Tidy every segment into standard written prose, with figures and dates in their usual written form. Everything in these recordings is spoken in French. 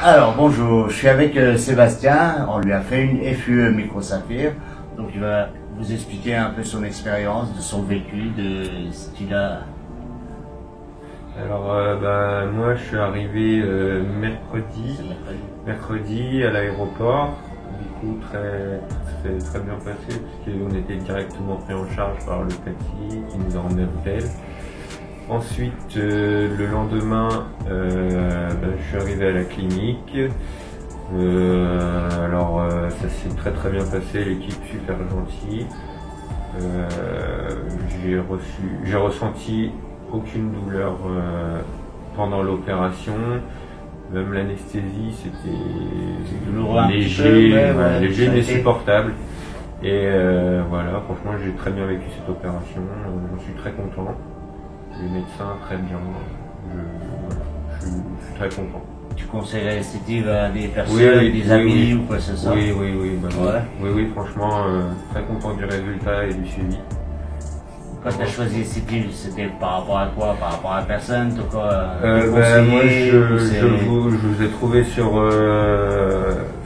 Alors bonjour, je suis avec Sébastien, on lui a fait une FUE microsaphir, donc il va vous expliquer un peu son expérience, de son vécu, de ce qu'il a. Alors moi je suis arrivé mercredi à l'aéroport, du coup très bien passé puisqu'on était directement pris en charge par le taxi qui nous a emmené à l'hôtel. Ensuite le lendemain je suis arrivé à la clinique. Ça s'est très bien passé, l'équipe super gentille. J'ai ressenti aucune douleur pendant l'opération, même l'anesthésie c'était léger mais supportable. Et voilà, franchement j'ai très bien vécu cette opération, j'en suis très content. Les médecins très bien, je suis très content. Tu conseilles l'esthétique à des personnes, des amis ou quoi que ce soit? Oui, franchement, très content du résultat et du suivi. Quand tu as choisi l'esthétique, c'était par rapport à quoi? Par rapport à la personne? Moi, je vous ai trouvé sur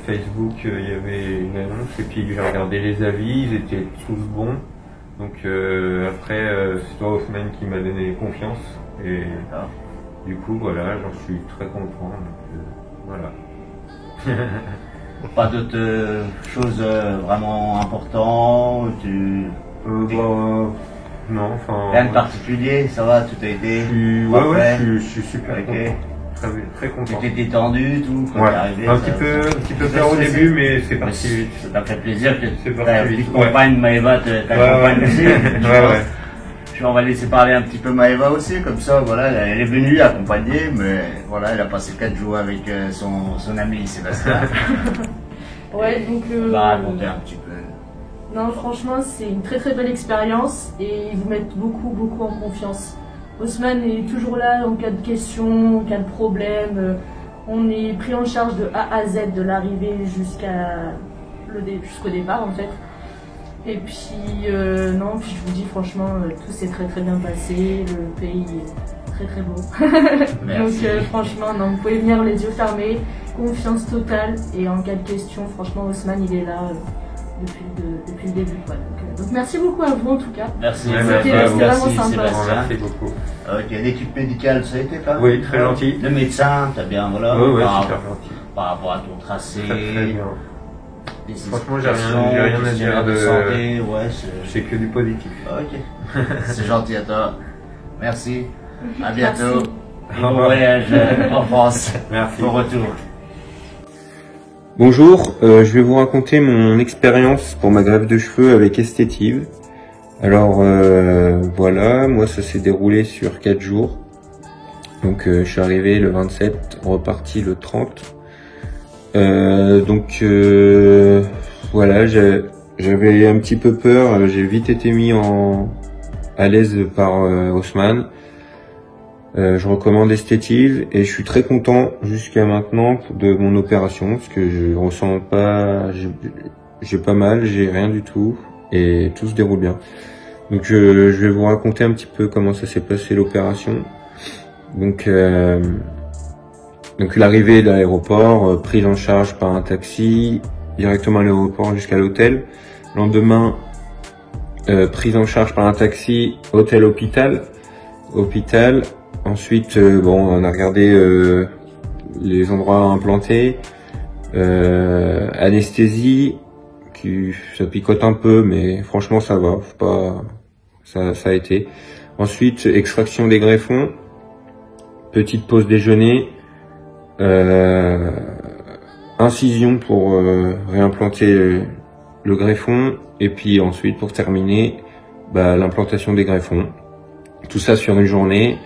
Facebook, il y avait une annonce et puis j'ai regardé les avis, ils étaient tous bons. Donc après, c'est toi Ousmane qui m'a donné confiance et du coup voilà, j'en suis très content. Donc, voilà. Pas d'autres choses vraiment importantes? Non, enfin. Rien de particulier, ça va, tout a été. Je suis super content. Très content. Tu t'étais tendu, tout, quand t'es arrivé? Un petit peu peur au début, mais c'est parti vite. Ça t'a fait plaisir que ta petite compagne Maëva t'accompagne aussi. On va laisser parler un petit peu Maëva aussi, comme ça, voilà, elle est venue accompagner, mais voilà, elle a passé 4 jours avec son ami Sébastien. Ouais, donc. On va raconter un petit peu. Non, franchement, c'est une très belle expérience et ils vous mettent beaucoup en confiance. Ousmane est toujours là en cas de question, en cas de problème. On est pris en charge de A à Z, de l'arrivée jusqu'au départ en fait. Et puis, puis je vous dis franchement, tout s'est très bien passé. Le pays est très beau. Donc franchement, non, vous pouvez venir les yeux fermés, confiance totale. Et en cas de question, franchement, Ousmane, il est là. Depuis le début. Quoi. Donc merci beaucoup à vous en tout cas. Merci. C'était vraiment sympa. Merci beaucoup. Ok, l'équipe médicale, ça a été pas? Oui, très gentil. Le médecin, t'as bien, voilà. Oui, super gentil. Par rapport à ton tracé. Très bien. Franchement, j'ai rien à dire de santé, c'est que du positif. Ok. C'est gentil à toi. Merci. À bientôt. Merci. Bon voyage en France. Merci. Bon retour. Bonjour, je vais vous raconter mon expérience pour ma greffe de cheveux avec Esthétive. Alors voilà, moi ça s'est déroulé sur 4 jours. Donc je suis arrivé le 27, reparti le 30. Voilà, j'avais un petit peu peur, j'ai vite été mis à l'aise par Ousmane. Je recommande Esthétive et je suis très content jusqu'à maintenant de mon opération parce que je ressens pas, j'ai pas mal, j'ai rien du tout et tout se déroule bien. Donc je vais vous raconter un petit peu comment ça s'est passé l'opération. Donc l'arrivée de l'aéroport, prise en charge par un taxi directement à l'aéroport jusqu'à l'hôtel. Lendemain, prise en charge par un taxi hôtel-hôpital. Ensuite, on a regardé les endroits implantés, anesthésie, ça picote un peu, mais franchement ça va, ça a été. Ensuite, extraction des greffons, petite pause déjeuner, incision pour réimplanter le greffon, et puis ensuite pour terminer, l'implantation des greffons. Tout ça sur une journée.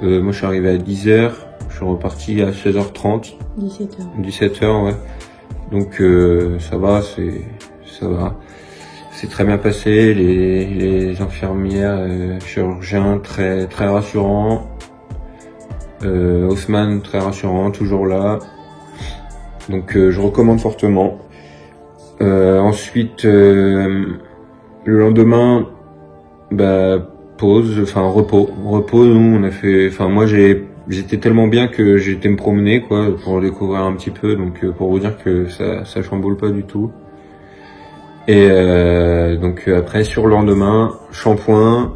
Moi je suis arrivé à 10h, je suis reparti à 16h30. 17h, ouais. Donc ça va. C'est très bien passé, les infirmières, chirurgiens très rassurants. Ousmane très rassurant, toujours là. Donc je recommande fortement. Ensuite le lendemain, repos. Nous on a fait, moi j'ai j'étais tellement bien que j'ai été me promener, quoi, pour découvrir un petit peu. Donc, pour vous dire que ça chamboule pas du tout. Et donc après, sur le lendemain, shampoing,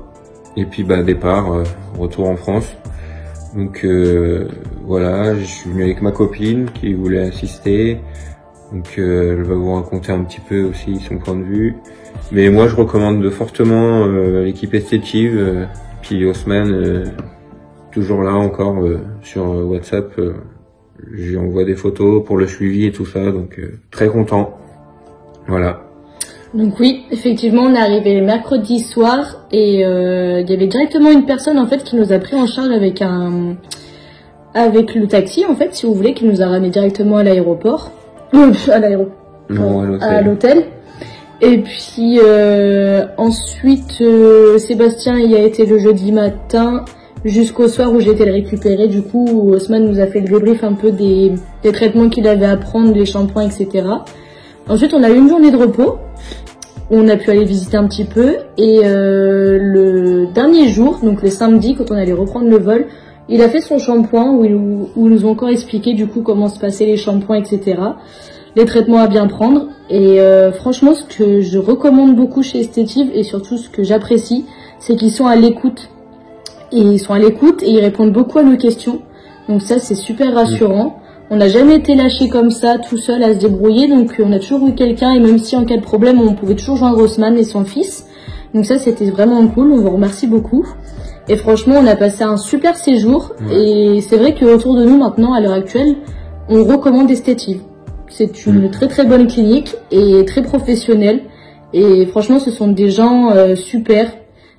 et puis départ, retour en France. Donc voilà, je suis venu avec ma copine qui voulait assister. Donc elle va vous raconter un petit peu aussi son point de vue. Mais moi je recommande fortement l'équipe Estetive. Puis Haussmann, toujours là encore sur WhatsApp, j'y envoie des photos pour le suivi et tout ça. Donc très content. Voilà. Donc oui, effectivement, on est arrivé mercredi soir et il y avait directement une personne en fait qui nous a pris en charge avec le taxi en fait, si vous voulez, qui nous a ramené directement à l'aéroport, à l'hôtel. Et puis ensuite, Sébastien y a été le jeudi matin jusqu'au soir où j'ai été le récupérer. Du coup, Haussmann nous a fait le débrief un peu des traitements qu'il avait à prendre, les shampoings, etc. Ensuite, on a eu une journée de repos. On a pu aller visiter un petit peu et le dernier jour, donc le samedi, quand on allait reprendre le vol, il a fait son shampoing où ils nous ont encore expliqué du coup comment se passaient les shampoings, etc. Les traitements à bien prendre. Et franchement, ce que je recommande beaucoup chez Estetive et surtout ce que j'apprécie, c'est qu'ils sont à l'écoute. Et ils sont à l'écoute et ils répondent beaucoup à nos questions. Donc ça, c'est super rassurant. On n'a jamais été lâché comme ça, tout seul à se débrouiller, donc on a toujours eu quelqu'un, et même si en cas de problème, on pouvait toujours joindre Haussmann et son fils. Donc ça, c'était vraiment cool, on vous remercie beaucoup. Et franchement, on a passé un super séjour, et c'est vrai qu'autour de nous maintenant, à l'heure actuelle, on recommande Estetive. C'est une très très bonne clinique, et très professionnelle, et franchement, ce sont des gens super,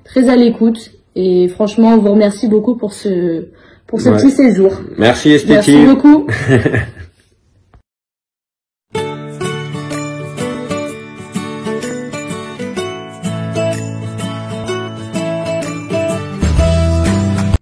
très à l'écoute, et franchement, on vous remercie beaucoup pour ce petit séjour. Merci Estetive. Merci beaucoup.